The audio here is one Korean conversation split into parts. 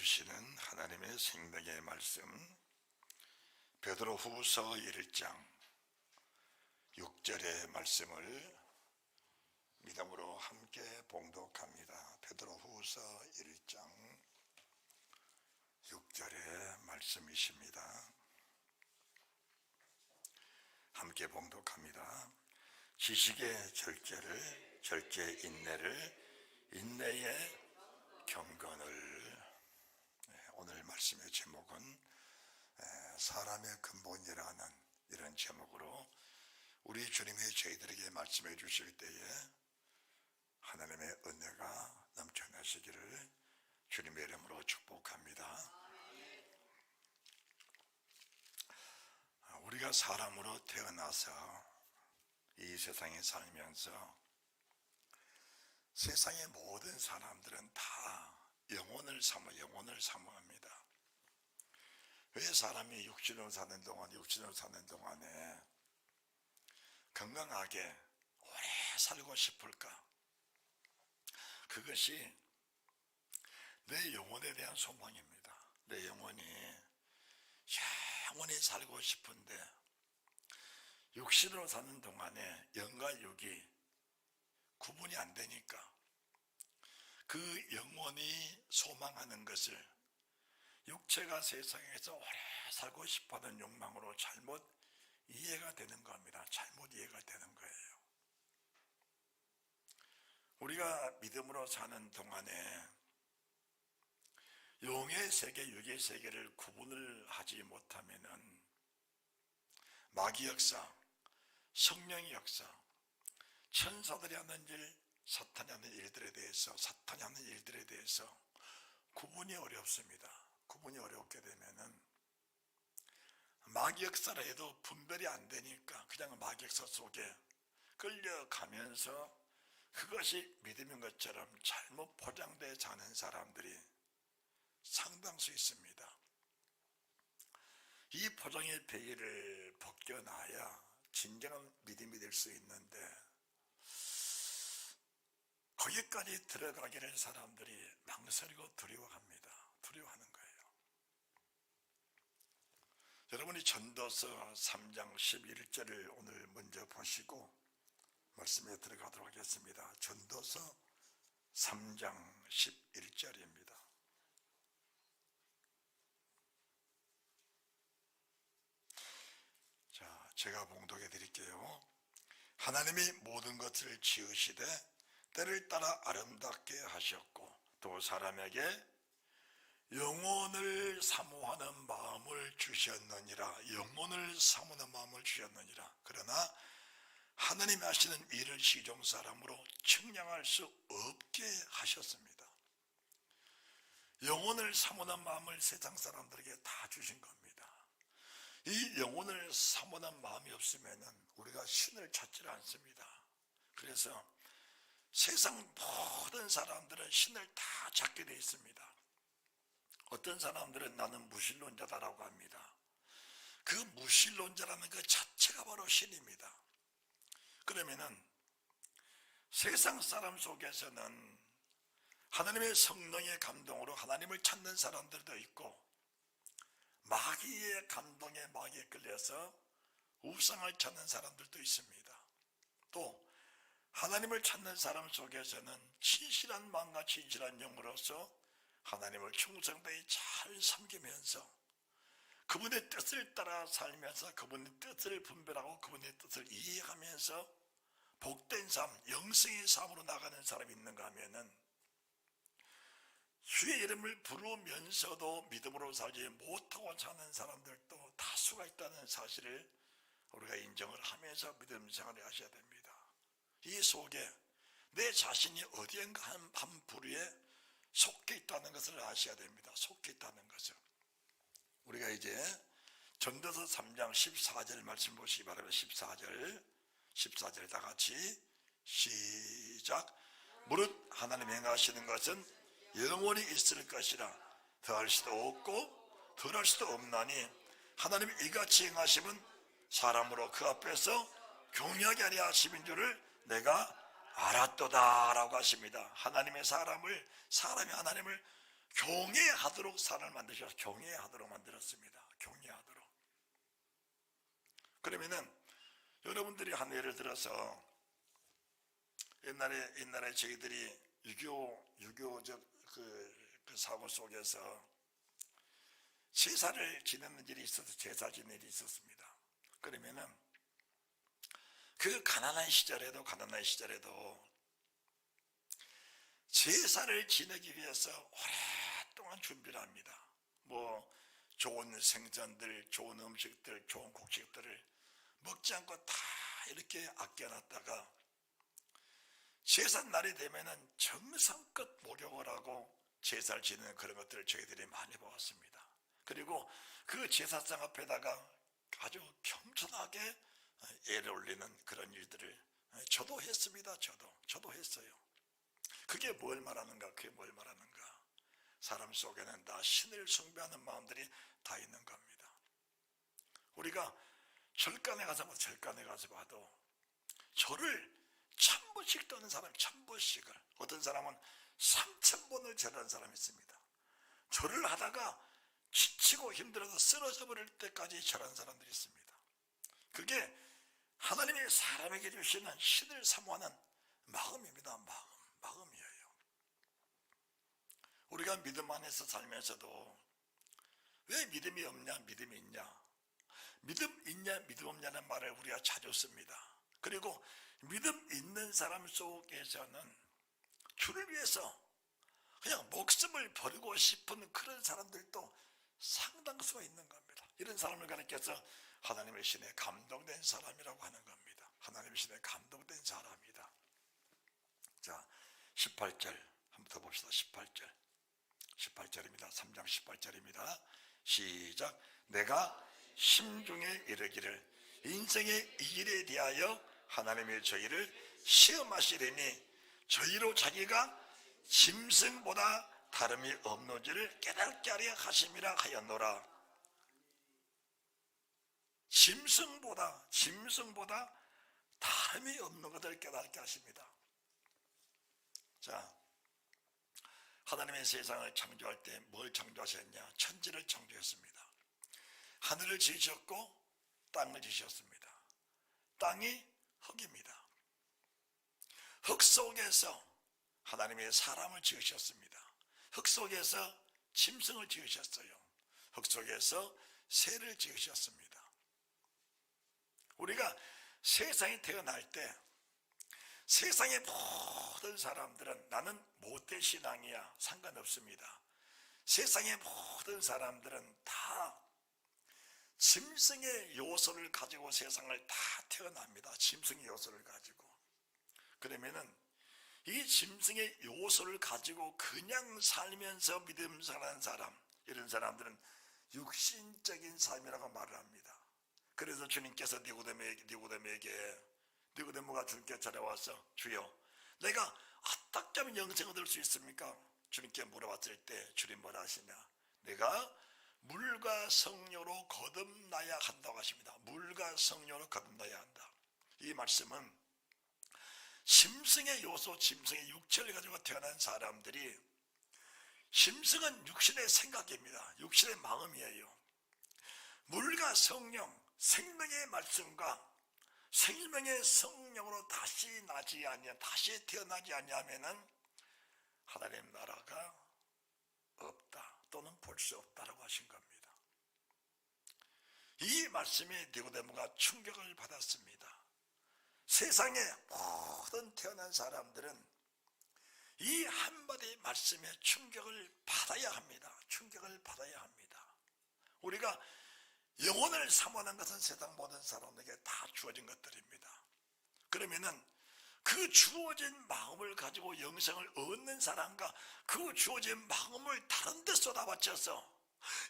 주시는 하나님의 생명의 말씀, 베드로후서 1장 6절의 말씀을 믿음으로 함께 봉독합니다. 베드로후서 1장 6절의 말씀이십니다. 함께 봉독합니다. 지식의 절제를, 절제의 인내를, 인내의 경건을. 오늘 말씀의 제목은 사람의 근본이라는 이런 제목으로 우리 주님이 저희들에게 말씀해 주실 때에 하나님의 은혜가 넘쳐나시기를 주님의 이름으로 축복합니다. 우리가 사람으로 태어나서 이 세상에 살면서 세상의 모든 사람들은 다 영혼을 사모합니다. 왜 사람이 육신으로 사는 동안에 건강하게 오래 살고 싶을까? 그것이 내 영혼에 대한 소망입니다. 내 영혼이 영원히 살고 싶은데 육신으로 사는 동안에 영과 육이 구분이 안 되니까 그 영혼이 소망하는 것을 육체가 세상에서 오래 살고 싶어하는 욕망으로 잘못 이해가 되는 겁니다. 잘못 이해가 되는 거예요. 우리가 믿음으로 사는 동안에 영의 세계, 육의 세계를 구분을 하지 못하면은 마귀 역사, 성령의 역사, 천사들이 하는 일, 사탄이 하는 일들에 대해서 구분이 어렵습니다. 구분이 어렵게 되면은 마귀 역사라 해도 분별이 안 되니까 그냥 마귀 역사 속에 끌려가면서 그것이 믿음인 것처럼 잘못 포장되어 자는 사람들이 상당수 있습니다. 이 포장의 베일을 벗겨나야 진정한 믿음이 될 수 있는데 거기까지 들어가기를 사람들이 망설이고 두려워하는 거예요. 여러분이 전도서 3장 11절을 오늘 먼저 보시고 말씀에 들어가도록 하겠습니다. 전도서 3장 11절입니다. 자, 제가 봉독해 드릴게요. 하나님이 모든 것을 지으시되 때를 따라 아름답게 하셨고 또 사람에게 영혼을 사모하는 마음을 주셨느니라. 그러나 하나님이 하시는 일을 시종 사람으로 측량할 수 없게 하셨습니다. 영혼을 사모하는 마음을 세상 사람들에게 다 주신 겁니다. 이 영혼을 사모하는 마음이 없으면 우리가 신을 찾지 않습니다. 그래서 세상 모든 사람들은 신을 다 찾게 되어 있습니다. 어떤 사람들은 나는 무신론자다라고 합니다. 그 무신론자라는 것 자체가 바로 신입니다. 그러면은 세상 사람 속에서는 하나님의 성령의 감동으로 하나님을 찾는 사람들도 있고 마귀의 감동에 마귀에 끌려서 우상을 찾는 사람들도 있습니다. 또 하나님을 찾는 사람 속에서는 진실한 마음과 진실한 영으로서 하나님을 충성되이 잘 섬기면서 그분의 뜻을 따라 살면서 그분의 뜻을 분별하고 그분의 뜻을 이해하면서 복된 삶, 영생의 삶으로 나가는 사람이 있는가 하면은 주의 이름을 부르면서도 믿음으로 살지 못하고 사는 사람들도 다수가 있다는 사실을 우리가 인정을 하면서 믿음 생활을 하셔야 됩니다. 이 속에 내 자신이 어디엔가 한 부류에 속해 있다는 것을 아셔야 됩니다. 속해 있다는 것을. 우리가 이제 전도서 3장 14절 말씀 보시기 바랍니다. 14절 다 같이 시작. 무릇 하나님 행하시는 것은 영원히 있을 것이라 더할 수도 없고 덜할 수도 없나니 하나님이 이같이 행하심은 사람으로 그 앞에서 경외하게 하려 하심인 줄을 내가 알았도다 라고 하십니다. 사람이 하나님을 경외하도록 사람을 만드셔서 경외하도록 만들었습니다. 경외하도록. 그러면은 여러분들이 한 예를 들어서 옛날에 저희들이 유교적 그 사고 속에서 제사를 지내는 일이 있어서 제사 지낼 일이 있었습니다. 그러면은 그 가난한 시절에도 제사를 지내기 위해서 오랫동안 준비를 합니다. 뭐 좋은 생선들, 좋은 음식들, 좋은 곡식들을 먹지 않고 다 이렇게 아껴놨다가 제사 날이 되면은 정성껏 목욕을 하고 제사를 지내는 그런 것들을 저희들이 많이 보았습니다. 그리고 그 제사상 앞에다가 아주 겸손하게 예를 올리는 그런 일들을 저도 했습니다. 저도 했어요. 그게 뭘 말하는가? 사람 속에는 다 신을 숭배하는 마음들이 다 있는 겁니다. 우리가 절간에 가서 봐도 절을 1000번씩 떠는 사람이 1000번씩을, 어떤 사람은 3000번을 절하는 사람이 있습니다. 절을 하다가 지치고 힘들어서 쓰러져 버릴 때까지 절하는 사람들이 있습니다. 그게 하나님이 사람에게 주시는 신을 사모하는 마음입니다. 마음이에요. 우리가 믿음 안에서 살면서도 왜 믿음이 없냐, 믿음이 있냐, 믿음 있냐, 믿음 없냐는 말을 우리가 자주 씁니다. 그리고 믿음 있는 사람 속에서는 주를 위해서 그냥 목숨을 버리고 싶은 그런 사람들도 상당수가 있는 겁니다. 이런 사람을 가리켜서 하나님의 신에 감동된 사람이라고 하는 겁니다. 하나님의 신에 감동된 사람이다. 자, 18절 한번 더 봅시다. 18절입니다. 3장 18절입니다. 시작. 내가 심중에 이르기를 인생의 이 일에 대하여 하나님이 저희를 시험하시리니 저희로 자기가 짐승보다 다름이 없는지를 깨닫게 하려 하심이라 하였노라. 짐승보다 다름이 없는 것을 깨닫게 하십니다. 자, 하나님의 세상을 창조할 때 뭘 창조하셨냐? 천지를 창조했습니다. 하늘을 지으셨고 땅을 지으셨습니다. 땅이 흙입니다. 흙 속에서 하나님의 사람을 지으셨습니다. 흙 속에서 짐승을 지으셨어요. 흙 속에서 새를 지으셨습니다. 우리가 세상에 태어날 때 세상의 모든 사람들은 나는 모태 신앙이야 상관없습니다. 세상의 모든 사람들은 다 짐승의 요소를 가지고 세상을 다 태어납니다. 짐승의 요소를 가지고. 그러면은 이 짐승의 요소를 가지고 그냥 살면서 믿음 생활하는 사람, 이런 사람들은 육신적인 삶이라고 말을 합니다. 그래서 주님께서 니고데모가 주님께 찾아와서 주여 내가 어떻게 하면 영생을 얻을 수 있습니까? 주님께 물어봤을 때 주님 뭐라 하시냐? 내가 물과 성령으로 거듭나야 한다고 하십니다. 물과 성령으로 거듭나야 한다. 이 말씀은 짐승의 요소, 짐승의 육체를 가지고 태어난 사람들이, 짐승은 육신의 생각입니다. 육신의 마음이에요. 물과 성령, 생명의 말씀과 생명의 성령으로 다시 태어나지 아니하면은 하나님 나라가 없다, 또는 볼 수 없다라고 하신 겁니다. 이 말씀에 니고데모가 충격을 받았습니다. 세상에 모든 태어난 사람들은 이 한마디 말씀에 충격을 받아야 합니다. 우리가 영혼을 사모하는 것은 세상 모든 사람에게 다 주어진 것들입니다. 그러면은 그 주어진 마음을 가지고 영생을 얻는 사람과 그 주어진 마음을 다른 데 쏟아바쳐서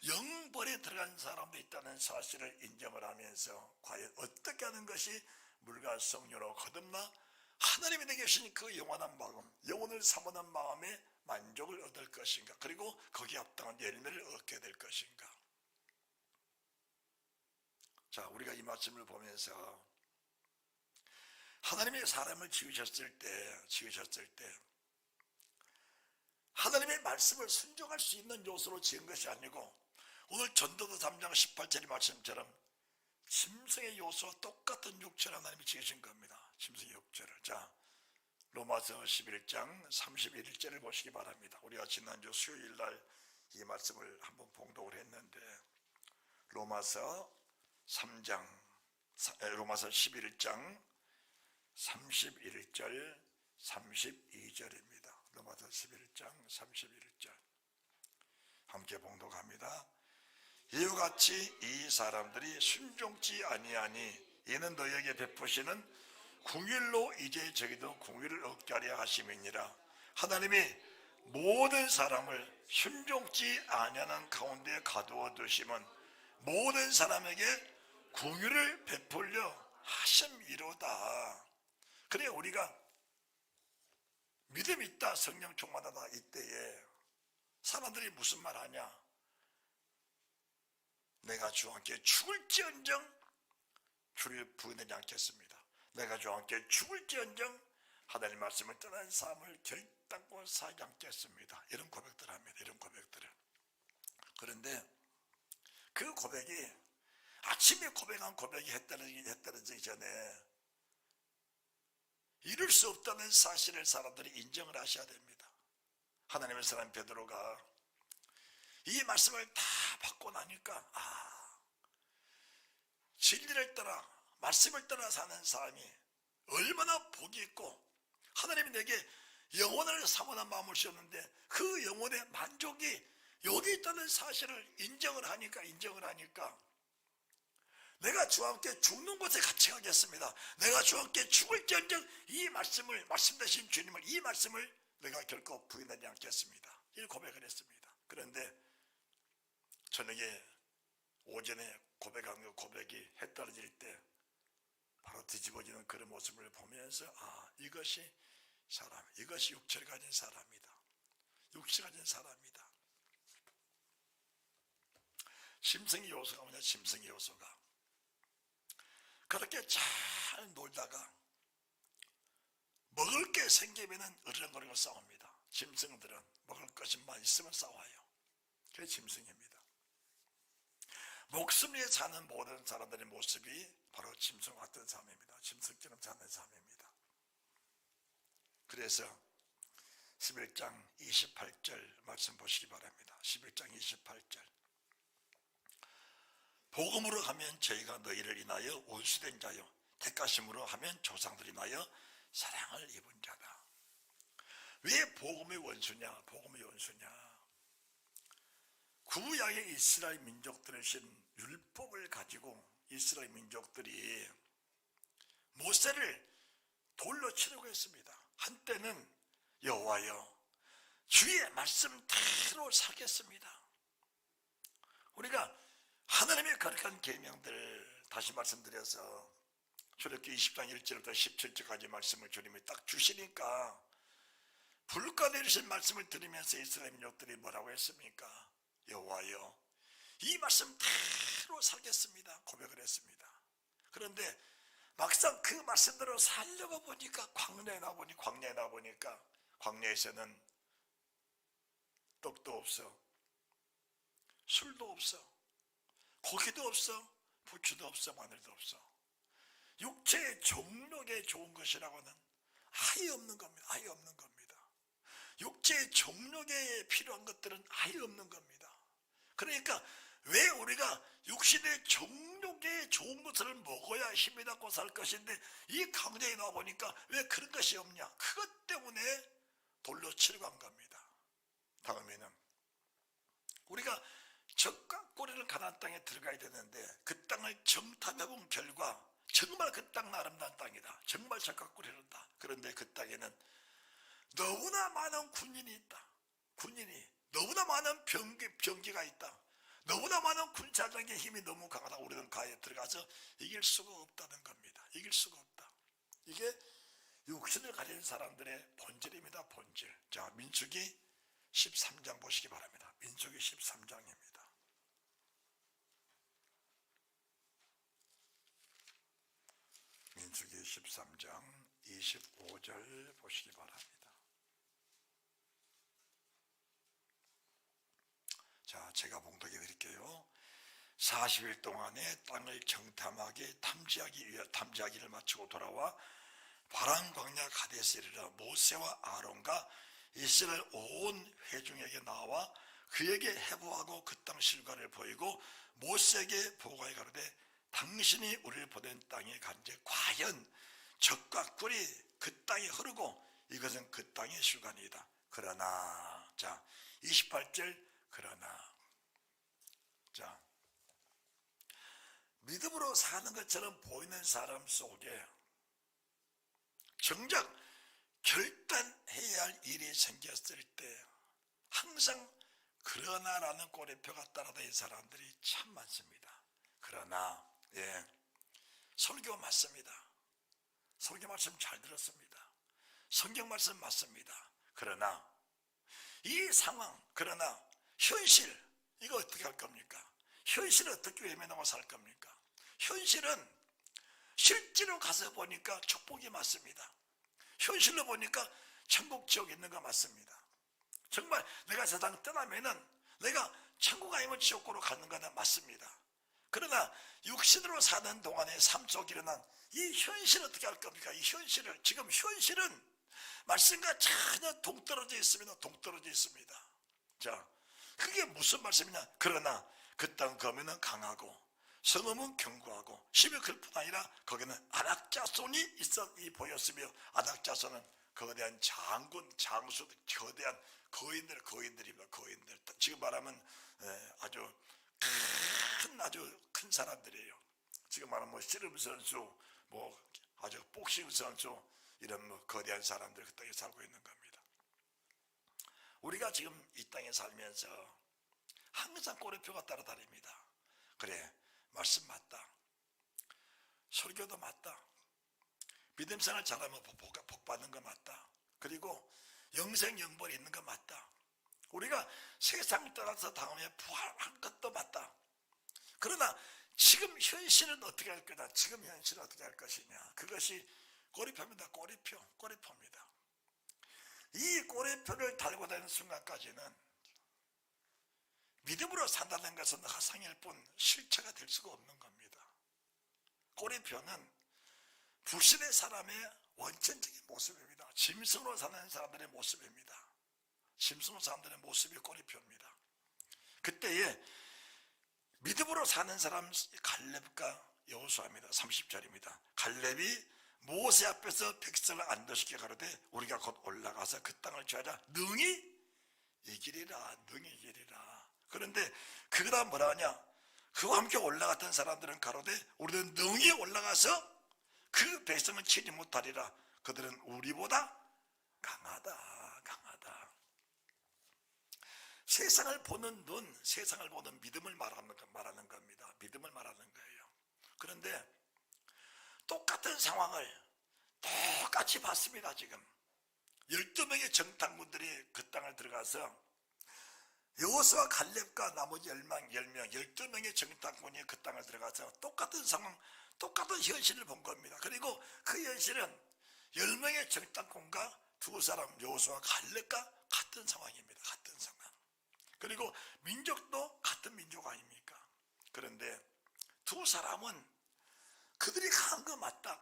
영벌에 들어간 사람도 있다는 사실을 인정을 하면서 과연 어떻게 하는 것이 물과 성령으로 거듭나 하나님이 내게 주신 그 영원한 마음, 영혼을 사모하는 마음에 만족을 얻을 것인가, 그리고 거기에 합당한 열매를 얻게 될 것인가. 자, 우리가 이 말씀을 보면서 하나님의 사람을 지으셨을 때 하나님의 말씀을 순종할 수 있는 요소로 지은 것이 아니고 오늘 전도서 3장 18절의 말씀처럼 짐승의 요소와 똑같은 육체를 하나님이 지으신 겁니다. 짐승의 육체를. 자, 로마서 11장 31절을 보시기 바랍니다. 우리가 지난주 수요일날 이 말씀을 한번 봉독을 했는데 로마서 11장 31절 32절입니다. 로마서 11장 31절 함께 봉독합니다. 이와 같이 이 사람들이 순종치 아니하니 이는 너희에게 베푸시는 궁일로 이제 저희도 궁일을 얻게 하려 하심이니라. 하나님이 모든 사람을 순종치 아니하는 가운데 가두어 두심은 모든 사람에게 궁일을 베풀려 하심이로다. 그래 우리가 믿음 있다 성령 충만하다 이때에 사람들이 무슨 말 하냐? 내가 주와 함께 죽을지언정 주를 부인하지 않겠습니다. 내가 주와 함께 죽을지언정 하나님 말씀을 떠난 삶을 결단코 살지 않겠습니다. 이런 고백들을 합니다. 이런 고백들을. 그런데 그 고백이 아침에 고백한 고백이 해떨어지기 전에 이룰 수 없다는 사실을 사람들이 인정을 하셔야 됩니다. 하나님의 사람 베드로가 이 말씀을 다 받고 나니까 진리를 따라 말씀을 따라 사는 사람이 얼마나 복이 있고 하나님이 내게 영혼을 사모하는 마음을 주셨는데 그 영혼의 만족이 여기 있다는 사실을 인정을 하니까 내가 주와 함께 죽는 곳에 같이 가겠습니다. 내가 주와 함께 죽을지언정 이 말씀을 말씀 되신 주님을 이 말씀을 내가 결코 부인하지 않겠습니다. 이 고백을 했습니다. 그런데 저녁에 오전에 고백한 그 고백이 해 떨어질 때 바로 뒤집어지는 그런 모습을 보면서 이것이 사람, 이것이 육체를 가진 사람이다. 육체를 가진 사람이다. 짐승의 요소가 뭐냐? 짐승의 요소가 그렇게 잘 놀다가 먹을 게 생기면 으르렁거리고 싸웁니다. 짐승들은 먹을 것만 있으면 싸워요. 그게 짐승입니다. 목숨 위에 사는 모든 사람들의 모습이 바로 짐승 같은 삶입니다. 짐승처럼 사는 삶입니다. 그래서 11장 28절 말씀 보시기 바랍니다. 11장 28절 복음으로 하면 저희가 너희를 인하여 원수된 자요 택하심으로 하면 조상들이 인하여 사랑을 입은 자다. 왜 복음의 원수냐? 복음의 원수냐? 구약의 이스라엘 민족들의 율법을 가지고 이스라엘 민족들이 모세를 돌로 치려고 했습니다. 한때는 여호와여 주의 말씀대로 살겠습니다. 우리가 하나님의 거룩한 계명들 다시 말씀드려서 출애굽기 20장 1절부터 17절까지 말씀을 주님이 딱 주시니까 불과 내리신 말씀을 들으면서 이스라엘 민족들이 뭐라고 했습니까? 여호와여 이 말씀대로 살겠습니다. 고백을 했습니다. 그런데 막상 그 말씀대로 살려고 보니까 광야에 나보니까 광야에서는 떡도 없어, 술도 없어, 고기도 없어, 부추도 없어, 마늘도 없어. 육체의 정욕에 좋은 것이라고는 아예 없는 겁니다. 아예 없는 겁니다. 육체의 정욕에 필요한 것들은 아예 없는 겁니다. 그러니까 왜 우리가 육신의 정욕에 좋은 것을 먹어야 힘이 나고 살 것인데 이 강좌에 나와보니까 왜 그런 것이 없냐? 그것 때문에 돌로 치려고 한 겁니다. 다음에는 우리가 적과 꼬리를 가나안 땅에 들어가야 되는데 그 땅을 정탐해본 결과 정말 그 땅은 아름다운 땅이다. 정말 적과 꼬리는다. 그런데 그 땅에는 너무나 많은 군인이 있다. 군인이 너무나 많은 병기가 있다. 너무나 많은 군사적인 힘이 너무 강하다. 우리는 가에 들어가서 이길 수가 없다는 겁니다. 이길 수가 없다. 이게 육신을 가진 사람들의 본질입니다. 본질. 자, 민수기 13장 보시기 바랍니다. 민수기 13장입니다. 민수기 13장 25절 보시기 바랍니다. 제가 봉독해 드릴게요. 40일 동안의 땅을 정탐하게 탐지하기를 마치고 돌아와 바람 광야 가데스에 이르러 모세와 아론과 이스라엘 온 회중에게 나와 그에게 해부하고 그 땅 실과를 보이고 모세에게 보고하여 가로되 당신이 우리를 보낸 땅에 간즉 과연 젖과 꿀이 그 땅에 흐르고 이것은 그 땅의 실과니이다. 그러나 자 28절 그러나 자 믿음으로 사는 것처럼 보이는 사람 속에 정작 결단해야 할 일이 생겼을 때 항상 그러나라는 꼬리표가 따라다니는 사람들이 참 많습니다. 그러나 설교 맞습니다. 설교 말씀 잘 들었습니다. 성경 말씀 맞습니다. 그러나 이 상황, 그러나 현실 이거 어떻게 할 겁니까? 현실을 어떻게 외면하고 살 겁니까? 현실은 실제로 가서 보니까 축복이 맞습니다. 현실로 보니까 천국 지옥에 있는 거 맞습니다. 정말 내가 세상 떠나면은 내가 천국 아니면 지옥으로 가는 거는 맞습니다. 그러나 육신으로 사는 동안에 삶 속에 일어난 이 현실을 어떻게 할 겁니까? 이 현실을 지금 현실은 말씀과 전혀 동떨어져 있습니다. 자, 그게 무슨 말씀이냐? 그러나 그 땅 거민은 강하고 성읍은 견고하고 심히 그럴 뿐 아니라 거기는 안악자손이 보였으며 안악자손은 거대한 장군, 장수, 거대한 거인들입니다. 거인들. 지금 말하면 아주 큰 사람들이에요. 지금 말하면 뭐 씨름 선수, 뭐 아주 복싱 선수 이런 거대한 사람들 그 땅에 살고 있는 겁니다. 우리가 지금 이 땅에 살면서 항상 꼬리표가 따라다닙니다. 그래, 말씀 맞다. 설교도 맞다. 믿음 생활 잘하면 복 받는 거 맞다. 그리고 영생 영벌이 있는 거 맞다. 우리가 세상 떠나서 다음에 부활한 것도 맞다. 그러나 지금 현실은 어떻게 할 거다. 지금 현실은 어떻게 할 것이냐. 그것이 꼬리표입니다. 꼬리표입니다. 이 꼬리표를 달고 다니는 순간까지는 믿음으로 산다는 것은 화상일 뿐 실체가 될 수가 없는 겁니다. 꼬리표는 불신의 사람의 원천적인 모습입니다. 짐승으로 사는 사람들의 모습입니다. 짐승으로 사람들의 모습이 꼬리표입니다. 그때에 믿음으로 사는 사람 갈렙과 여호수아입니다. 30절입니다. 갈렙이 모세 앞에서 백성을 안도시켜 가로되 우리가 곧 올라가서 그 땅을 취하자 능히 이기리라. 그런데 그가 뭐라 하냐? 그와 함께 올라갔던 사람들은 가로되 우리는 능히 올라가서 그 백성을 치지 못하리라. 그들은 우리보다 강하다. 세상을 보는 눈, 세상을 보는 믿음을 말하는 겁니다. 믿음을 말하는 거예요. 그런데 똑같은 상황을 똑같이 봤습니다. 지금 12명의 정탐꾼들이 그 땅을 들어가서 여호수아 갈렙과 나머지 10명 12명의 정탐꾼이 그 땅을 들어가서 똑같은 상황, 똑같은 현실을 본 겁니다. 그리고 그 현실은 10명의 정탐꾼과 두 사람 여호수아 갈렙과 같은 상황입니다. 같은 상황. 그리고 민족도 같은 민족 아닙니까? 그런데 두 사람은 그들이 강한 거 맞다.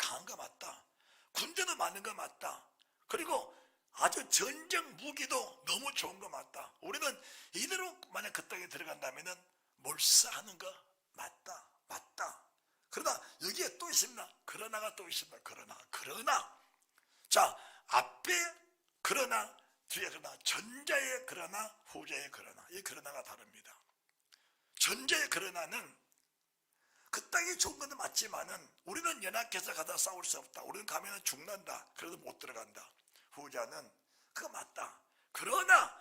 군대도 많은 거 맞다. 그리고 아주 전쟁 무기도 너무 좋은 거 맞다. 우리는 이대로 만약 그 땅에 들어간다면은 몰사하는 거 맞다. 그러나 여기에 또 있습니다. 그러나가 또 있습니다. 그러나. 자, 앞에 그러나, 뒤에 그러나, 전자의 그러나, 후자의 그러나. 이 그러나가 다릅니다. 전자의 그러나는 그 땅이 좋은 것도 맞지만은 우리는 연약해서 가다 싸울 수 없다. 우리는 가면은 죽는다. 그래도 못 들어간다. 후자는 그거 맞다. 그러나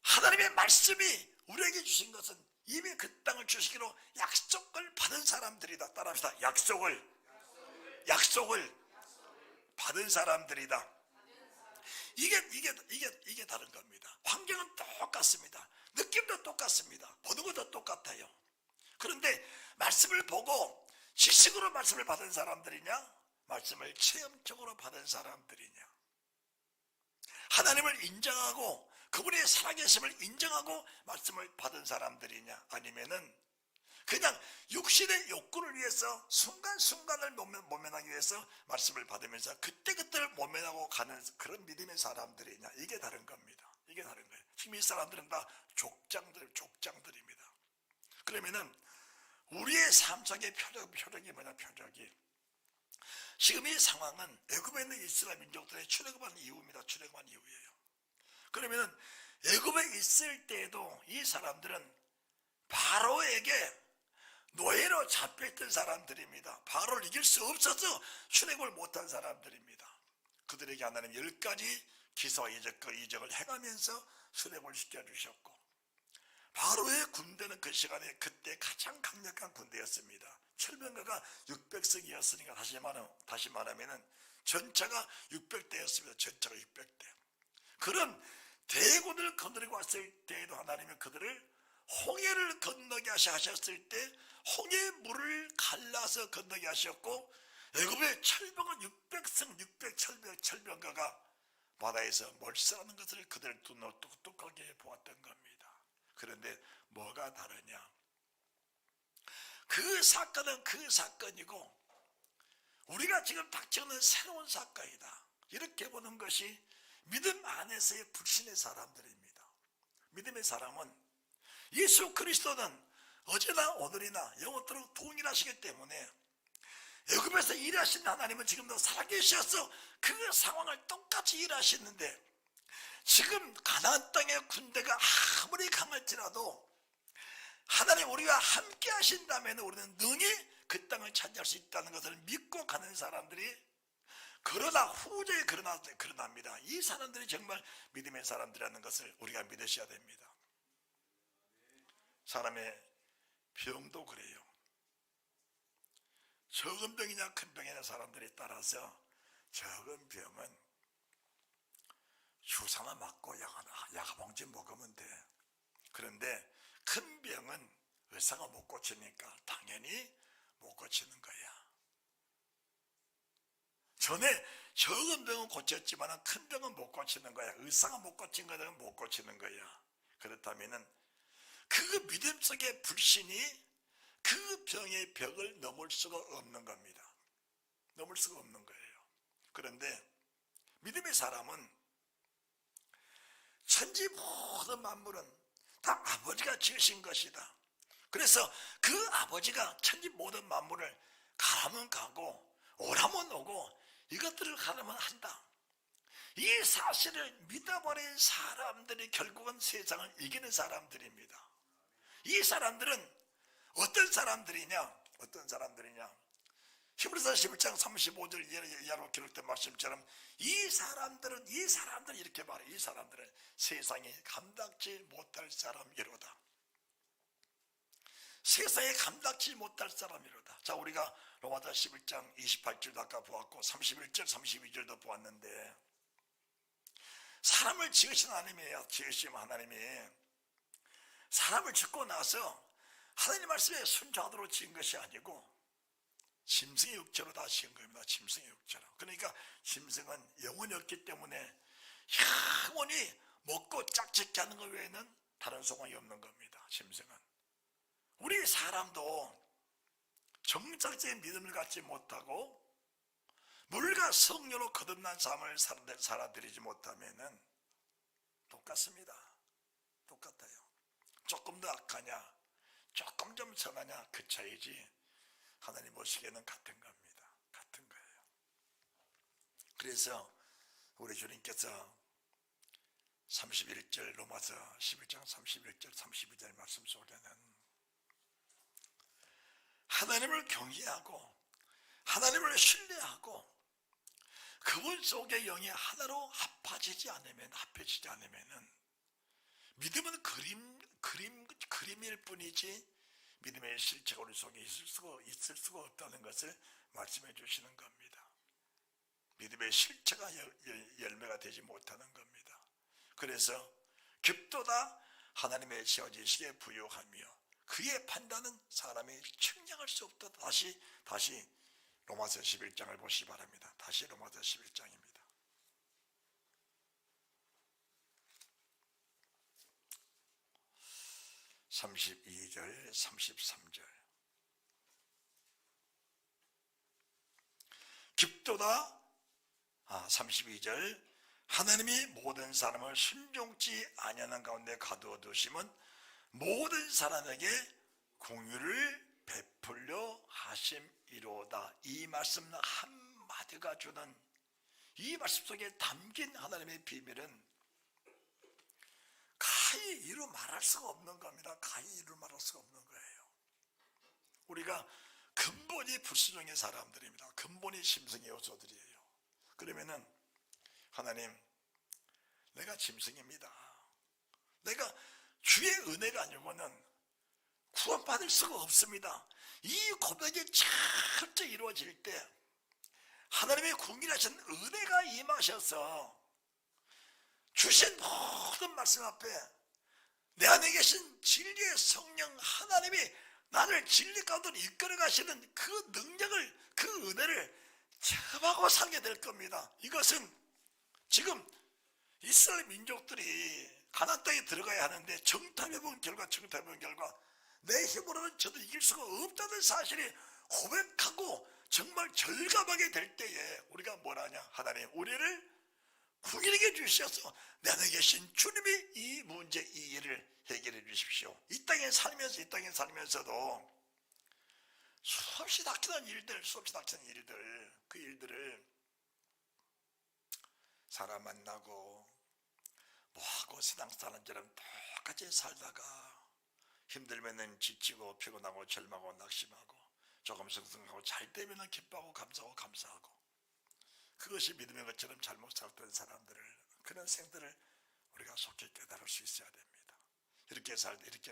하나님의 말씀이 우리에게 주신 것은 이미 그 땅을 주시기로 약속을 받은 사람들이다. 따라합시다. 약속을 받은 사람들이다. 이게 다른 겁니다. 환경은 똑같습니다. 느낌도 똑같습니다. 보는 것도 똑같아요. 그런데 말씀을 보고 지식으로 말씀을 받은 사람들이냐, 말씀을 체험적으로 받은 사람들이냐, 하나님을 인정하고 그분의 살아계심을 인정하고 말씀을 받은 사람들이냐, 아니면은 그냥 육신의 욕구를 위해서 순간순간을 모면하기 위해서 말씀을 받으면서 그때그때를 모면하고 가는 그런 믿음의 사람들이냐, 이게 다른 겁니다. 이게 다른 거예요. 지금 이 사람들은 다 족장들입니다. 그러면은 우리의 삶 속의 표적이 뭐냐, 표적이. 지금 이 상황은 애굽에 있는 이스라엘 민족들의 출애굽한 이후입니다. 출애굽한 이후예요. 그러면은 애굽에 있을 때에도 이 사람들은 바로에게 노예로 잡혀있던 사람들입니다. 바로를 이길 수 없어서 출애굽을 못한 사람들입니다. 그들에게 하나님 10가지 기사와 이적을 행하면서 출애굽을 시켜주셨고, 바로의 군대는 그 시간에 그때 가장 강력한 군대였습니다. 철병가가 600석이었으니까 다시 말하면 전차가 600대였습니다. 전차가 600대. 그런 대군을 거느리고 왔을 때에도 하나님은 그들을 홍해를 건너게 하셨을 때 홍해 물을 갈라서 건너게 하셨고, 애굽의 철병은 600성 철병가가 바다에서 몰살하는 것을 그들 눈으로 똑똑하게 보았던 겁니다. 그런데 뭐가 다르냐? 그 사건은 그 사건이고 우리가 지금 닥쳐오는 새로운 사건이다, 이렇게 보는 것이 믿음 안에서의 불신의 사람들입니다. 믿음의 사람은 예수 그리스도는 어제나 오늘이나 영원토록 동일하시기 때문에 애굽에서 일하신 하나님은 지금도 살아계셔서 그 상황을 똑같이 일하시는데, 지금 가나안 땅의 군대가 아무리 강할지라도 하나님 우리와 함께 하신다면 우리는 능히 그 땅을 차지할 수 있다는 것을 믿고 가는 사람들이, 그러나 후제에 그러납니다. 이 사람들이 정말 믿음의 사람들이라는 것을 우리가 믿으셔야 됩니다. 사람의 병도 그래요. 적은 병이냐 큰 병이냐 사람들에 따라서, 적은 병은 주사나 맞고 약 봉지 먹으면 돼. 그런데 큰 병은 의사가 못 고치니까 당연히 못 고치는 거야. 전에 적은 병은 고쳤지만 큰 병은 못 고치는 거야. 의사가 못 고친 거는 못 고치는 거야. 그렇다면은 그 믿음 속의 불신이 그 병의 벽을 넘을 수가 없는 겁니다. 넘을 수가 없는 거예요. 그런데 믿음의 사람은 천지 모든 만물은 다 아버지가 지으신 것이다. 그래서 그 아버지가 천지 모든 만물을 가라면 가고 오라면 오고 이것들을 하라면 한다, 이 사실을 믿어버린 사람들이 결국은 세상을 이기는 사람들입니다. 이 사람들은 어떤 사람들이냐? 히브리서 11장 35절 이하로 기록된 말씀처럼 이 사람들은 이렇게 말해요. 이 사람들은 세상에 감당치 못할 사람이로다. 세상에 감당치 못할 사람이로다. 자, 우리가 로마서 11장 28절도 아까 보았고 31절 32절도 보았는데, 사람을 지으신 하나님이에요. 지으신 하나님이 사람을 짓고 나서 하나님 말씀에 순종하도록 지은 것이 아니고 짐승의 육체로 다 지은 겁니다. 짐승의 육체로. 그러니까 짐승은 영혼이 없기 때문에 영원히 먹고 짝짓기 하는 것 외에는 다른 소망이 없는 겁니다. 짐승은. 우리 사람도 정상적인 믿음을 갖지 못하고 물과 성령으로 거듭난 삶을 살아들이지 못하면은 똑같습니다. 똑같아요. 조금 더 악하냐 조금 좀 선하냐 그 차이지 하나님 보시기에는 같은 겁니다. 같은 거예요. 그래서 우리 주님께서 31절 로마서 11장 31절 32절 말씀 속에는 하나님을 경외하고 하나님을 신뢰하고 그분 속의 영이 하나로 합해지지 않으면은 믿음은 그림일 뿐이지 믿음의 실체가 우리 속에 있을 수가 없다는 것을 말씀해 주시는 겁니다. 믿음의 실체가 열매가 되지 못하는 겁니다. 그래서 깊도다 하나님의 지어지시기에 부유하며 그의 판단은 사람이 측량할 수 없다. 다시 로마서 11장을 보시기 바랍니다. 다시 로마서 11장입니다. 32절 33절. 깊도다 32절. 하나님이 모든 사람을 순종치 아니하는 가운데 가두어 두심은 모든 사람에게 공유를 베풀려 하심이로다. 이 말씀 한마디가 주는, 이 말씀 속에 담긴 하나님의 비밀은 가히 이루 말할 수가 없는 겁니다. 가히 이루 말할 수가 없는 거예요. 우리가 근본이 불순종의 사람들입니다. 근본이 심성의 요소들이에요. 그러면은 하나님, 내가 짐승입니다. 내가 주의 은혜가 아니고는 구원받을 수가 없습니다. 이 고백이 철저히 이루어질 때 하나님의 궁일하신 은혜가 임하셔서 주신 모든 말씀 앞에 내 안에 계신 진리의 성령 하나님이 나를 진리 가운데로 이끌어 가시는 그 능력을, 그 은혜를 체험하고 살게 될 겁니다. 이것은 지금 이스라엘 민족들이 가나안 땅에 들어가야 하는데 정탐해본 결과 내 힘으로는 저도 이길 수가 없다는 사실이 고백하고 정말 절감하게 될 때에 우리가 뭐라냐, 하나님 우리를 구일하게 주셔서 내 안에 계신 주님이 이 문제, 이 일을 해결해 주십시오. 이 땅에 살면서도 수없이 닥치는 일들, 그 일들을 사람 만나고 뭐하고 세상 사람처럼 똑같이 살다가 힘들면은 지치고 피곤하고 절망하고 낙심하고 조금 성승하고 잘 되면은 기뻐하고 감사하고 그것이 믿음의 것처럼 잘못 살던 사람들을, 그런 생들을 우리가 속히 깨달을 수 있어야 됩니다. 이렇게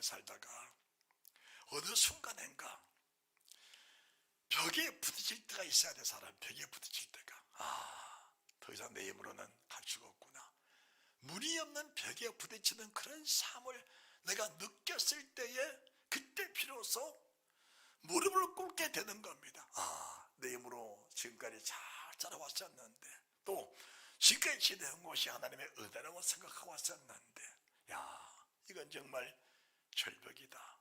살다가 어느 순간인가 벽에 부딪힐 때가 있어야 돼. 사람 벽에 부딪힐 때가, 더 이상 내 힘으로는 갈 수가 없구나. 문이 없는 벽에 부딪히는 그런 삶을 내가 느꼈을 때에 그때 비로소 무릎을 꿇게 되는 겁니다. 내 힘으로 지금까지 잘 자라왔었는데, 또 지금까지 지내온 것이 하나님의 은혜라고 생각하고 왔었는데, 이건 정말 절벽이다.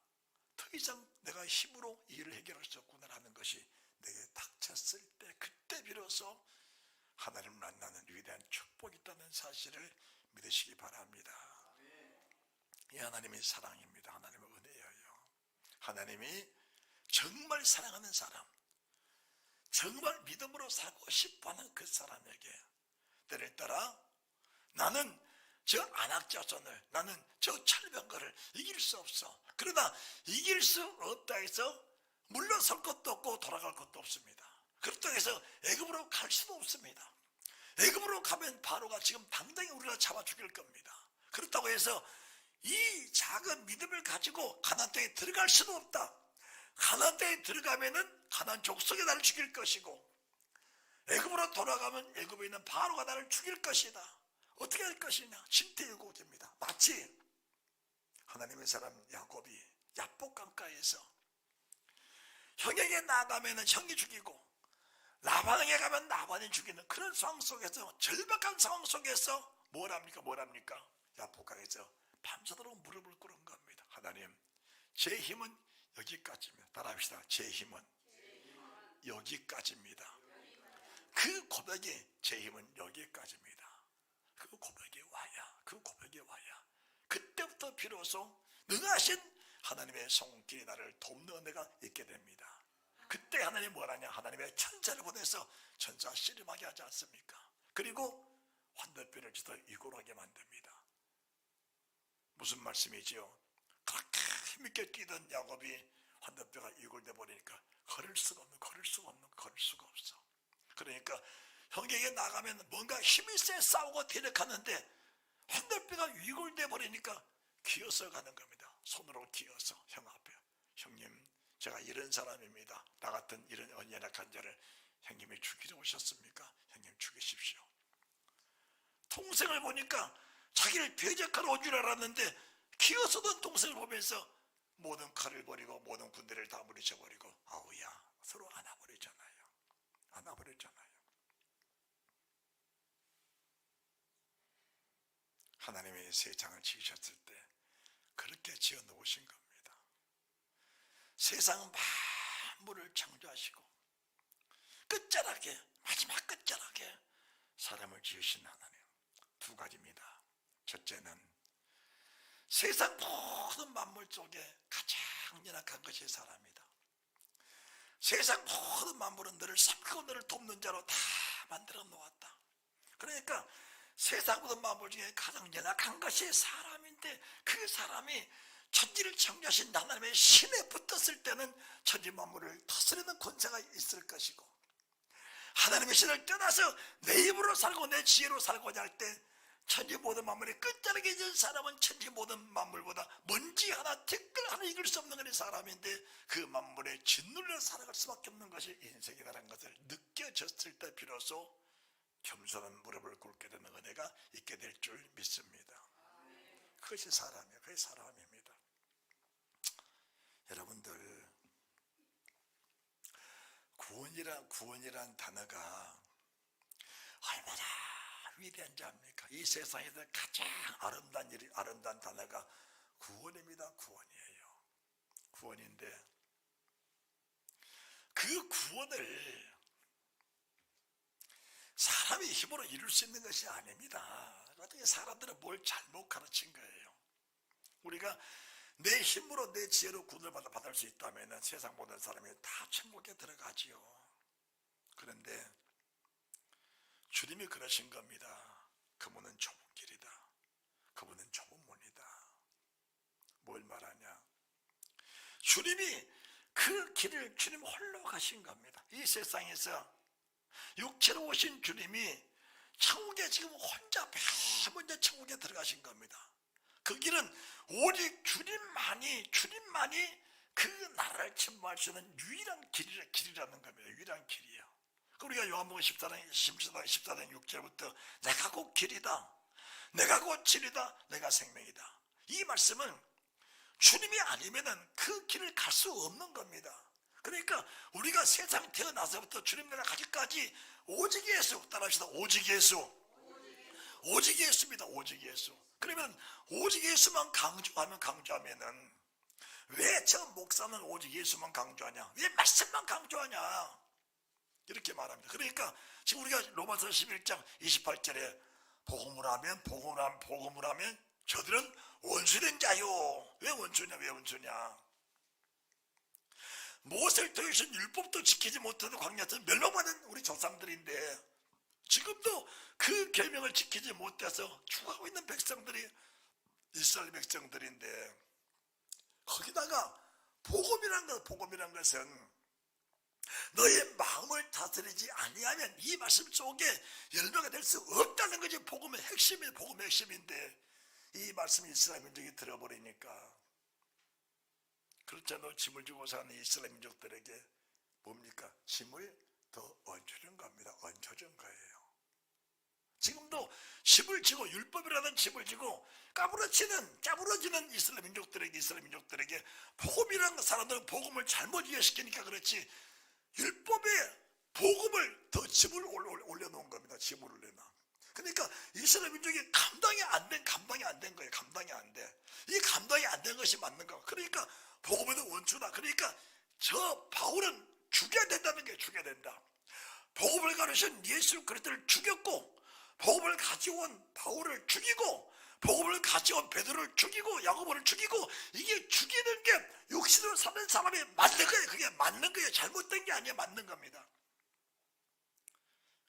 더 이상 내가 힘으로 이 일을 해결할 수 없구나라는 것이 내게 닥쳤을 때, 그때 비로소 하나님을 만나는 위대한 축복이 있다는 사실을 믿으시기 바랍니다. 이 하나님의 사랑입니다. 하나님의 은혜예요. 하나님이 정말 사랑하는 사람, 정말 믿음으로 살고 싶어하는 그 사람에게 때를 따라 나는 저 안악자손을, 나는 저 철병거를 이길 수 없어. 그러나 이길 수 없다 해서 물러설 것도 없고 돌아갈 것도 없습니다. 그렇다고 해서 애굽으로 갈 수도 없습니다. 애굽으로 가면 바로가 지금 당당히 우리가 잡아 죽일 겁니다. 그렇다고 해서 이 작은 믿음을 가지고 가나안 땅에 들어갈 수도 없다. 가나안 땅에 들어가면은 가나안 족속이 나를 죽일 것이고, 애굽으로 돌아가면 애굽에 있는 바로가 나를 죽일 것이다. 어떻게 할 것이냐? 신태유곡입니다. 마치 하나님의 사람 야곱이 야복강가에서 형에게 나가면 형이 죽이고 라반에게 가면 라반이 죽이는 그런 상황 속에서, 절박한 상황 속에서 뭘 합니까? 야복강에서 밤새도록 무릎을 꿇은 겁니다. 하나님, 제 힘은 여기까지입니다. 따라합시다. 제 힘은 여기까지입니다. 그 고백이 제 힘은 여기까지입니다. 그 고백이 와야 그때부터 비로소 능하신 하나님의 손길이 나를 돕는 은혜가 있게 됩니다. 그때 하나님 뭐라냐? 하나님의 천사를 보내서 천사 씨름하게 하지 않습니까? 그리고 환대뼈를 주더 이골하게 만듭니다. 무슨 말씀이지요? 그렇게 힘있게 뛰던 야곱이 환대뼈가 이골돼 버리니까 걸을 수가 없어. 그러니까 형에게 나가면 뭔가 힘이 세 싸우고 대력하는데 환대뼈가 위골돼 버리니까 기어서 가는 겁니다. 손으로 기어서 형 앞에, 형님 제가 이런 사람입니다. 나 같은 이런 연약한 자를 형님이 죽이러 오셨습니까? 형님 죽이십시오. 동생을 보니까 자기를 배적하러 온 줄 알았는데 기어서던 동생을 보면서 모든 칼을 버리고 모든 군대를 다 물리쳐버리고, 서로 안아버렸잖아요. 하나님의 세상을 지으셨을 때 그렇게 지어 놓으신 겁니다. 세상 만물을 창조하시고 끝자락에, 마지막 끝자락에 사람을 지으신 하나님. 두 가지입니다. 첫째는 세상 모든 만물 속에 가장 연약한 것이 사람이다. 세상 모든 만물은 너를 삼키고 너를 돕는 자로 다 만들어 놓았다. 그러니까 세상 모든 만물 중에 가장 연약한 것이 사람인데, 그 사람이 천지를 창조하신 하나님의 신에 붙었을 때는 천지 만물을 다스리는 권세가 있을 것이고, 하나님의 신을 떠나서 내 입으로 살고 내 지혜로 살고자 할 때 천지 모든 만물의 끝자락에 있는 사람은 천지 모든 만물보다 먼지 하나 댓글 하나 읽을 수 없는 것이 사람인데, 그 만물에 짓눌려 살아갈 수밖에 없는 것이 인생이라는 것을 느껴졌을 때 비로소 겸손한 무릎을 꿇게 되는 은혜가 있게 될 줄 믿습니다. 그것이 사람이에요. 그것이 사람입니다. 여러분들, 구원이란 단어가 얼마나 위대한지 압니까? 이 세상에서 가장 아름다운 단어가 구원입니다. 구원이에요. 구원인데, 그 구원을 사람의 힘으로 이룰 수 있는 것이 아닙니다. 어떻게 사람들은 뭘 잘못 가르친 거예요. 우리가 내 힘으로 내 지혜로 구원을 받을 수 있다면 세상 모든 사람이 다 천국에 들어가지요. 그런데 주님이 그러신 겁니다. 그 문은 좁은 길이다. 그 문은 좁은 문이다. 뭘 말하냐? 주님이 그 길을 주님 홀로 가신 겁니다. 이 세상에서 육체로 오신 주님이 천국에 지금 혼자 먼저 천국에 들어가신 겁니다. 그 길은 오직 주님만이 그 나라를 침범할 수 있는 유일한 길이라는 겁니다. 유일한 길이에요. 우리가 요한복음 14장 6절부터 내가 곧 길이다, 내가 곧 진리다, 내가 생명이다. 이 말씀은 주님이 아니면은 그 길을 갈 수 없는 겁니다. 그러니까 우리가 세상 태어나서부터 주님 나라 가기까지 오직 예수, 따라합시다. 오직 예수. 오직 예수입니다. 오직 예수. 그러면 오직 예수만 강조하면은 왜 저 목사는 오직 예수만 강조하냐? 왜 말씀만 강조하냐? 이렇게 말합니다. 그러니까 지금 우리가 로마서 11장 28절에 복음을 하면 저들은 원수된 자요. 왜 원수냐? 모세를 통해서 율법도 지키지 못하는 광야에서 멸망받은 우리 조상들인데, 지금도 그 계명을 지키지 못해서 죽어가고 있는 백성들이 이스라엘 백성들인데, 거기다가 복음이란 것은 너의 마음을 다스리지 아니하면 이 말씀 속에 열매가 될 수 없다는 것이 복음의 핵심인데, 이 말씀이 이스라엘 민족이 들어버리니까, 그렇잖아요. 짐을 지고 사는 이스라엘 민족들에게 뭡니까? 짐을 더 얹어준 겁니다. 얹어준 거예요. 지금도 짐을 지고, 율법이라는 짐을 지고 까부러지는 이스라엘 민족들에게 복음이라는 사람들은 복음을 잘못 이해시키니까 그렇지, 율법에 복음을 더 짐을 올려놓은 겁니다. 짐을 올려놔. 그러니까 이스라엘 민족이 감당이 안 된 거예요. 감당이 안 돼. 이 감당이 안 된 것이 맞는 거. 그러니까 복음에도 원수다. 그러니까 저 바울은 죽여야 된다는 게, 죽여야 된다. 복음을 가르친 예수 그리스도를 죽였고, 복음을 가지고 온 바울을 죽이고, 복음을 가지고 온 베드로를 죽이고, 야고보를 죽이고, 이게 죽이는 게 육신으로 사는 사람이 맞는 거예요. 그게 맞는 거예요. 잘못된 게 아니에요. 맞는 겁니다.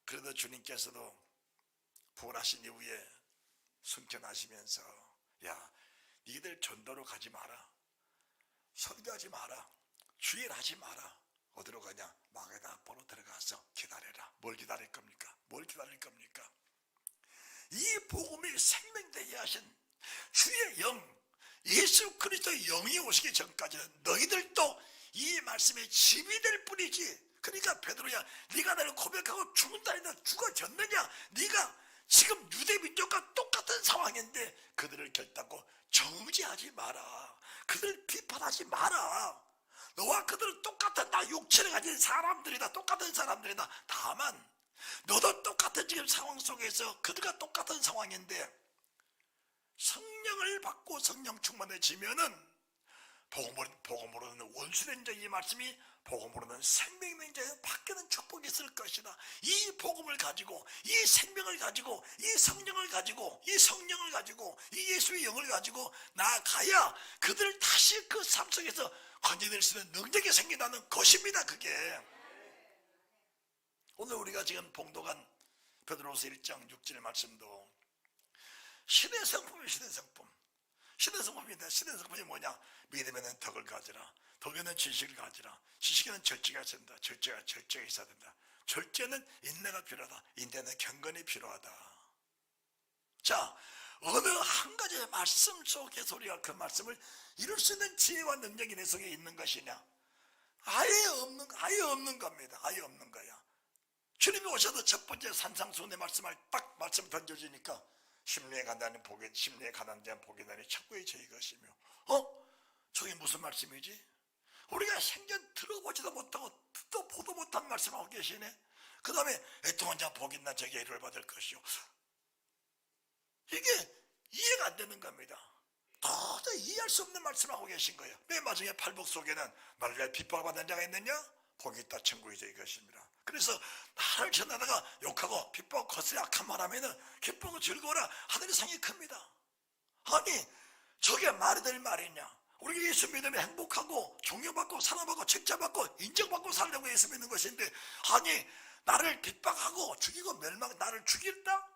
그래도 주님께서도 부활하신 이후에 승천하시면서, 야, 니들 전도로 가지 마라, 설교하지 마라, 주일하지 마라. 어디로 가냐? 마가다 악보로 들어가서 기다려라. 뭘 기다릴 겁니까? 이 복음이 생명되게 하신 주의 영, 예수 그리스도의 영이 오시기 전까지는 너희들도 이 말씀에 짐이 될 뿐이지. 그러니까 베드로야, 네가 나를 고백하고 죽는다 했는데 죽어졌느냐? 네가 지금 유대 민족과 똑같은 상황인데 그들을 결단코 정죄하지 마라. 그들을 비판하지 마라. 너와 그들은 똑같은 나 육체를 가진 사람들이다. 똑같은 사람들이다. 다만 너도 똑같은 지금 상황 속에서 그들과 똑같은 상황인데 성령을 받고 성령 충만해지면은 복음으로는 온수된 자 이 말씀이 복음으로는 생명 있는 자에 밖에는 축복이 있을 것이다. 이 복음을 가지고 이 생명을 가지고 이 성령을 가지고 이 성령을 가지고 이 예수의 영을 가지고 나아가야 그들을 다시 그 삶 속에서 건져낼 수 있는 능력이 생긴다는 것입니다. 그게 오늘 우리가 지금 봉독한 베드로서 1장 6절 말씀도 신의 성품이 신의 성품. 신의 성품인데 신의 성품이 뭐냐? 믿음에는 덕을 가지라. 덕에는 지식을 가지라. 지식에는 절제가 있어야 된다. 절제가 있어야 된다. 절제는 인내가 필요하다. 인내는 경건이 필요하다. 자, 어느 한 가지의 말씀 속에서 우리가 그 말씀을 이룰 수 있는 지혜와 능력이 내 속에 있는 것이냐? 아예 없는 겁니다. 아예 없는 거야. 주님이 오셔서 첫 번째 산상수훈의 말씀을 딱 말씀 던져주니까 심리에 간다는 복이, 심리에 가난 자는 복이 나니 천국의 제 것이며. 저게 무슨 말씀이지? 우리가 생전 들어보지도 못하고 듣도 보도 못한 말씀하고 계시네. 그 다음에 애통한 자 복이 있나 저게 애를 받을 것이요. 이게 이해가 안 되는 겁니다. 도저히 이해할 수 없는 말씀하고 계신 거예요. 맨 마지막에 팔복 속에는 나를 위해 핍박받는 자가 있느냐? 복이 있다 천국이 제 것입니다. 그래서 나를 전하다가 욕하고 핍박 거스려 악한 말 하면은 기쁘고 즐거워라 하늘의 상이 큽니다. 아니 저게 말이 될 말이냐? 우리가 예수 믿으면 행복하고 존경받고 사랑받고 칭찬받고 인정받고 살려고 예수 믿는 것인데 아니 나를 핍박하고 죽이고 나를 죽일다?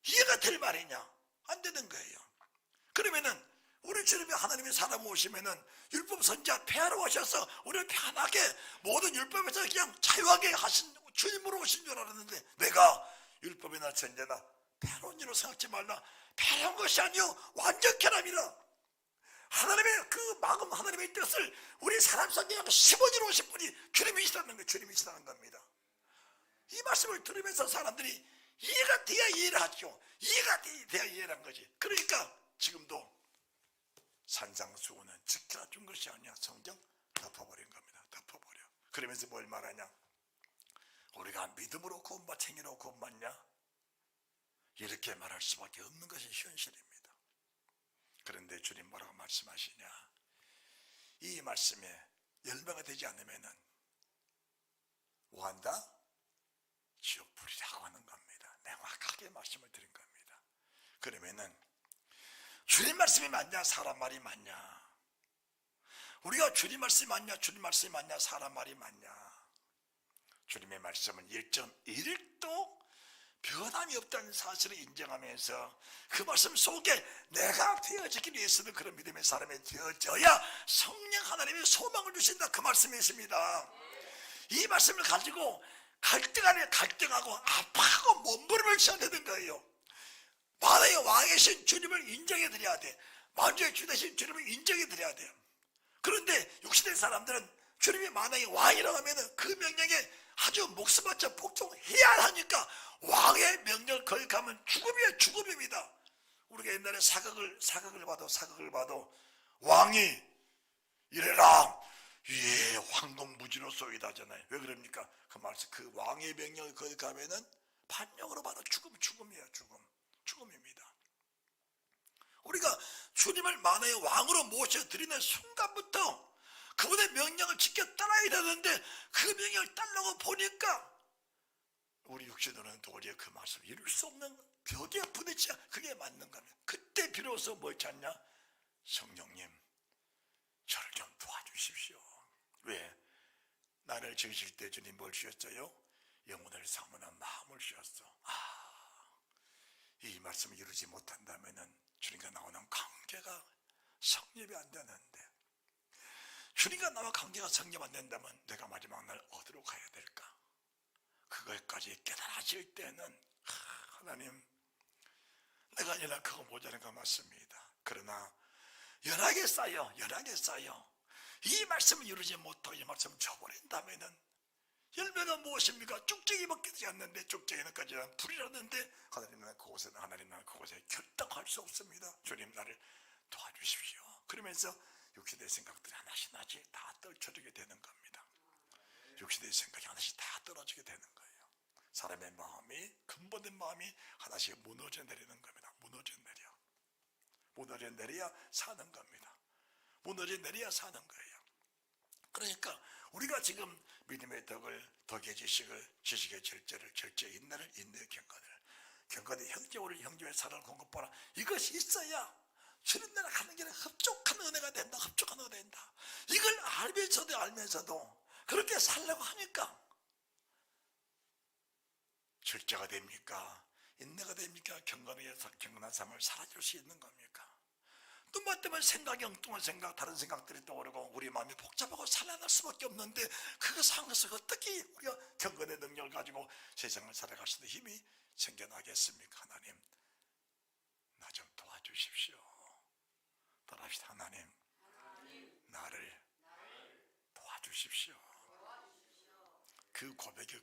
이해가 될 말이냐? 안 되는 거예요. 그러면은 우리 주님이 하나님의 사람 오시면은 율법 선지자 폐하러 오셔서 우리를 편하게 모든 율법에서 그냥 자유하게 하신 주님으로 오신 줄 알았는데 내가 율법이나 선지자나 폐하러 줄로 생각지 말라. 폐하는 것이 아니요 완전케 함이라. 하나님의 그 마음 하나님의 뜻을 우리 사람 속에 심어주러 오신 분이 주님이시다는 거예요. 주님이시다는 겁니다. 이 말씀을 들으면서 사람들이 이해가 돼야 이해를 하죠. 이해가 돼야 이해를 한 거지. 그러니까 지금도 산상수훈은 지켜준 것이 아니야. 성경 덮어버린 겁니다. 덮어버려. 그러면서 뭘 말하냐? 우리가 믿음으로 구원받 행위로 구원받냐? 이렇게 말할 수밖에 없는 것이 현실입니다. 그런데 주님 뭐라고 말씀하시냐? 이 말씀에 열매가 되지 않으면은 뭐한다? 지옥불이라고 하는 겁니다. 명확하게 말씀을 드린 겁니다. 그러면은 주님 말씀이 맞냐 사람 말이 맞냐? 우리가 주님 말씀이 맞냐 주님 말씀이 맞냐 사람 말이 맞냐? 주님의 말씀은 1.1도 변함이 없다는 사실을 인정하면서 그 말씀 속에 내가 되어지기 위해서는 그런 믿음의 사람이 되어져야 성령 하나님의 소망을 주신다. 그 말씀이 있습니다. 이 말씀을 가지고 갈등 안에 갈등하고 아파하고 몸부림을 쳐야 되는 거예요. 만왕의 왕이신 주님을 인정해드려야 돼. 만주의 주 되신 주님을 인정해드려야 돼요. 그런데 육신의 사람들은 주님이 만왕의 왕이라고 하면 그 명령에 아주 목숨 바쳐 복종해야 하니까 왕의 명령을 거역하면 죽음이에요. 죽음입니다. 우리가 옛날에 사극을 봐도 왕이 이래라 예 황동무지로소이다 하잖아요. 왜 그럽니까? 그 말씀 그 왕의 명령을 거역하면은 반영으로 봐도 죽음이에요. 죽음입니다. 우리가 주님을 만왕의 왕으로 모셔드리는 순간부터 그분의 명령을 지켜 따라야 되는데 그 명령을 따르려고 보니까 우리 육신으로는 도저히 그 말씀을 이룰 수 없는 벽에 부딪혀 그게 맞는 겁니다. 그때 비로소 뭘 찾냐? 성령님 저를 좀 도와주십시오. 왜? 나를 지으실 때 주님 뭘 주셨어요? 영혼을 사모하는 마음을 주셨어. 이 말씀을 이루지 못한다면 주님과 나오는 관계가 성립이 안 되는데 주님과 나와 관계가 성립 안 된다면 내가 마지막 날 어디로 가야 될까? 그것까지 깨달아질 때는 하나님 내가 연약하고 모자란 거 맞습니다. 그러나 연하게 쌓여 이 말씀을 이루지 못하고 이 말씀을 저버린다면 열매가 무엇입니까? 쭉정이 밖에 되지 않는데 쭉정이는까지는 불이라는데 하나님 나는 그곳에 결단할 수 없습니다. 주님 나를 도와주십시오. 그러면서 육신의 생각들이 하나씩 다 떨쳐지게 되는 겁니다. 육신의 생각이 하나씩 다 떨어지게 되는 거예요. 사람의 마음이 근본된 마음이 하나씩 무너져 내리는 겁니다. 무너져 내려야 사는 겁니다. 무너져 내려야 사는 거예요. 그러니까 우리가 지금 믿음의 덕을, 덕의 지식의 절제를, 절제의 인내를, 인내의 경건의 형제오를 형제의 사랑을 공급하라. 이것이 있어야 주님 나라 가는 길에 흡족한 은혜가 된다. 흡족한 은혜가 된다. 이걸 알면서도 그렇게 살려고 하니까 절제가 됩니까? 인내가 됩니까? 경건한 삶을 살아줄 수 있는 겁니까? 또 뭐 때문에 생각이 엉뚱한 생각, 다른 생각들이 떠오르고 우리 마음이 복잡하고 살아날 수밖에 없는데 그 상황에서 어떻게 우리가 경건의 능력을 가지고 세상을 살아갈 수 있는 힘이 생겨나겠습니까? 하나님, 나 좀 도와주십시오. 따라합시다. 하나님, 나를 도와주십시오. 그 고백이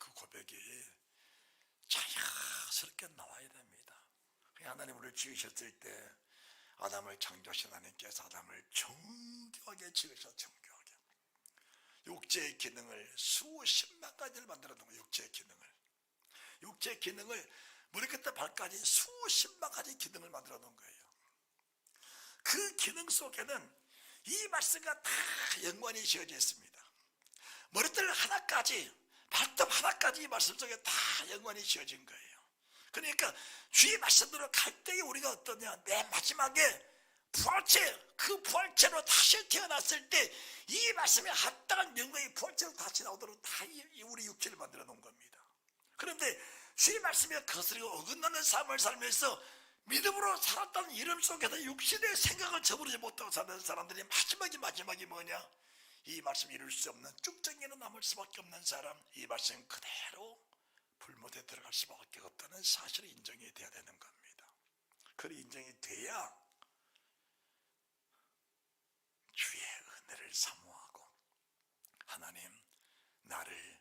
자연스럽게 나와야 됩니다. 하나님 우리를 지으셨을 때 아담을 창조하신 하나님께서 아담을 정교하게 지으셔서 정교하게 육체의 기능을 수십만 가지를 만들어 놓은 거예요. 육체의 기능을 머리끝부터 발까지 수십만 가지 기능을 만들어 놓은 거예요. 그 기능 속에는 이 말씀과 다 연관이 지어져 있습니다. 머리털 하나까지, 발톱 하나까지 이 말씀 속에 다 연관이 지어진 거예요. 그러니까 주의 말씀대로 갈 때에 우리가 어떠냐, 맨 마지막에 부활체, 그 부활체로 다시 태어났을 때 이 말씀에 합당한 영광의 부활체로 다시 나오도록 다 우리 육체를 만들어 놓은 겁니다. 그런데 주의 말씀에 거스르고 어긋나는 삶을 살면서 믿음으로 살았다는 이름 속에서 육신의 생각을 저버리지 못하고 사는 사람들이 마지막이 뭐냐, 이 말씀 이룰 수 없는 쭉정이는 남을 수밖에 없는 사람, 이 말씀 그대로 불못에 들어갈 수밖에 없다는 사실이 인정이 돼야 되는 겁니다. 그 인정이 돼야 주의 은혜를 사모하고 하나님 나를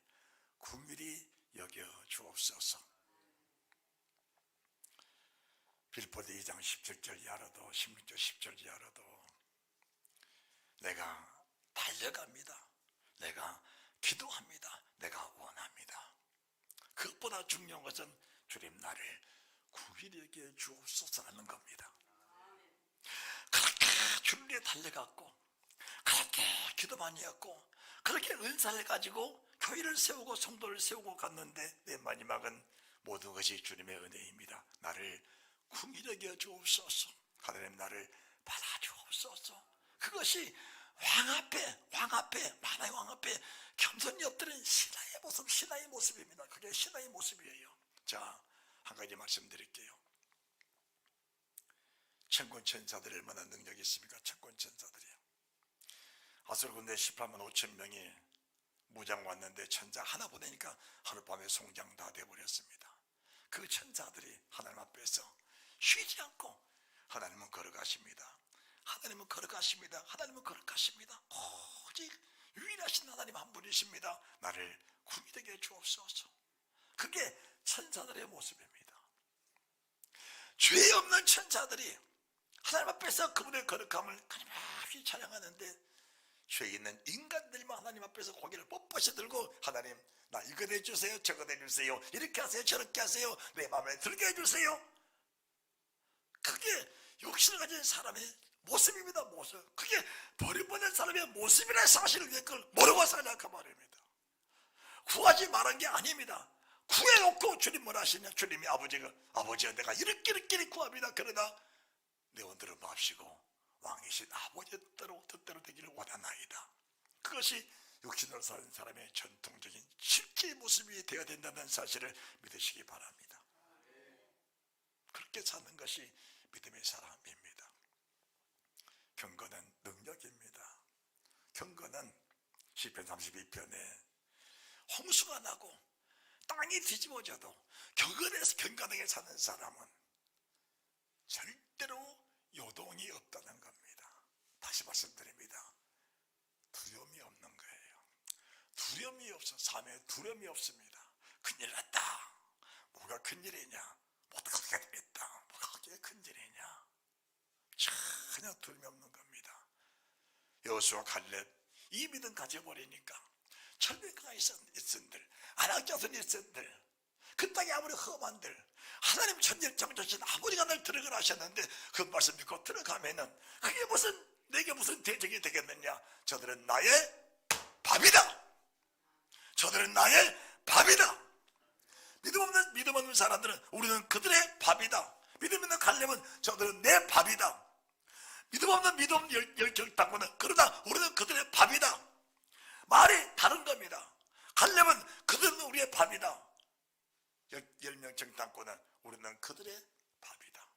긍휼히 여겨 주옵소서. 빌보드 2장 17절 이하로도 16절 10절 이하로도 내가 달려갑니다. 내가 기도합니다. 내가 원합니다. 그것보다 중요한 것은 주님 나를 긍휼히 여겨 주옵소서라는 겁니다. 그렇게 주님 위해 달려갔고 그렇게 기도 많이 했고 그렇게 은사를 가지고 교회를 세우고 성도를 세우고 갔는데 내 마지막은 모든 것이 주님의 은혜입니다. 나를 긍휼히 여겨 주옵소서. 하나님 나를 받아주옵소서. 그것이 왕 앞에 만화의 왕 앞에 겸손히 엎드린 신하의 모습입니다. 그게 신하의 모습이에요. 자, 한 가지 말씀드릴게요. 천군 천사들이 얼마나 능력이 있습니까? 천군 천사들이요. 아수르 군대 18만 5천 명이 무장 왔는데 천사 하나 보내니까 하룻밤에 송장 다 돼버렸습니다. 그 천사들이 하나님 앞에서 쉬지 않고 하나님은 걸어가십니다. 하나님은 걸어가십니다. 하나님은 걸어가십니다. 오직 유일하신 하나님 한 분이십니다. 나를 긍휼히 여겨 주옵소서. 그게 천사들의 모습입니다. 죄 없는 천사들이 하나님 앞에서 그분의 거룩함을 끊임없이 찬양하는데 죄 있는 인간들만 하나님 앞에서 고개를 뻣뻣이 들고 하나님 나 이거 해주세요, 저거 해주세요, 이렇게 하세요, 저렇게 하세요, 내 마음에 들게 해주세요. 그게 욕심을 가진 사람의 모습입니다. 모습. 그게 버림받은 사람의 모습이라는 사실을 그걸 모르고 살라 그 말입니다. 구하지 말한 게 아닙니다. 구해놓고 주님 뭘 하시냐, 주님이 아버지가 내가 이렇게 구합니다. 그러나 내 원대로 마옵시고 왕이신 아버지의 뜻대로 되기를 원하나이다. 그것이 육신으로 사는 사람의 전통적인 실제 모습이 되어야 된다는 사실을 믿으시기 바랍니다. 그렇게 사는 것이 믿음의 사람입니다. 경건은 능력입니다. 경건은 시편 32편에 홍수가 나고 땅이 뒤집어져도 경건하게 사는 사람은 절대로 요동이 없다는 겁니다. 다시 말씀드립니다. 두려움이 없는 거예요. 두려움이 없어. 삶에 두려움이 없습니다. 큰일 났다. 뭐가 큰일이냐? 어떻게 되겠다. 뭐가 그게 큰일이냐? 전혀 두려움이 없는 겁니다. 여호수아 칼렙 이 믿음 가져버리니까 철벽가 있은들 안악자선 있은들 그 땅이 아무리 험한들 하나님 천지를 창조하신 아버지가 날 들어가라 하셨는데 그 말씀 믿고 들어가면은 그게 무슨 내게 무슨 대적이 되겠느냐? 저들은 나의 밥이다. 저들은 나의 밥이다. 믿음 없는 사람들은 우리는 그들의 밥이다. 믿음 있는 갈렙은 저들은 내 밥이다. 믿음 없는 믿음 열정당군은 그러나 우리는 그들의 밥이다. 말이 다른 겁니다. 갈렙은 그들은 우리의 밥이다. 10명 정당군은 우리는 그들의 밥이다.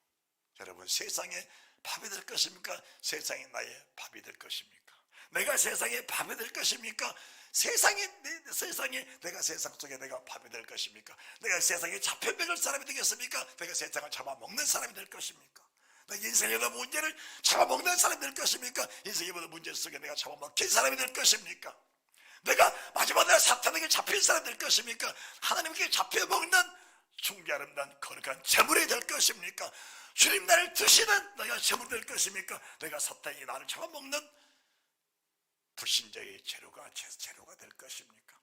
여러분, 세상에 밥이 될 것입니까? 세상이 나의 밥이 될 것입니까? 내가 세상에 밥이 될 것입니까? 세상에 내가 세상 속에 내가 밥이 될 것입니까? 내가 세상에 잡혀 먹을 사람이 되겠습니까? 내가 세상을 잡아먹는 사람이 될 것입니까? 내가 인생의 모든 문제를 잡아먹는 사람이 될 것입니까? 인생의 모든 문제 속에 내가 잡아먹힌 사람이 될 것입니까? 내가 마지막에 사탄에게 잡힌 사람이 될 것입니까? 하나님께 잡혀먹는 충기 아름다운 거룩한 재물이 될 것입니까? 주님 나를 드시는 내가 재물이 될 것입니까? 내가 사탄이 나를 잡아먹는 불신자의 재료가 될 것입니까?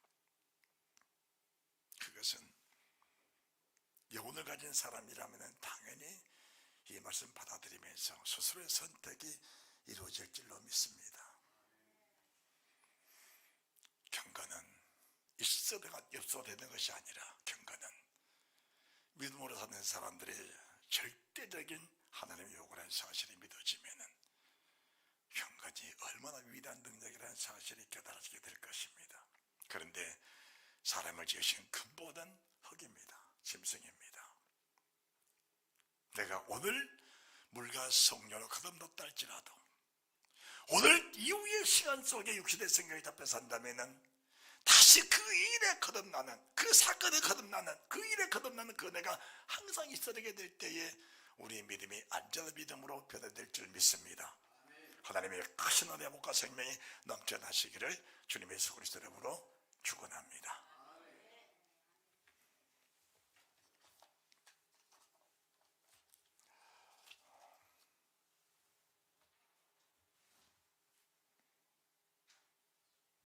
그것은 영혼을 가진 사람이라면 당연히 이 말씀 받아들이면서 스스로의 선택이 이루어질 줄로 믿습니다. 경건은 있어도 되는 것이 아니라 경건은 믿음으로 사는 사람들의 절대적인 하나님의 요구라는 사실이 믿어지면은 경건이 얼마나 위대한 능력이라는 사실이 깨달아지게 될 것입니다. 그런데 사람을 지으신 근본은 흙입니다. 짐승입니다. 내가 오늘 물과 성령으로 거듭났다 할지라도 오늘 이후의 시간 속에 육신의 생각이 잡혀 산다면은 다시 그 일에 거듭나는, 그 사건에 거듭나는, 그 일에 거듭나는 그 내가 항상 있어야 될 때에 우리 믿음이 안전한 믿음으로 변화될 줄 믿습니다. 하나님의 크신 은혜와 복과 생명이 넘쳐나시기를 주님의 예수 그리스도 이름으로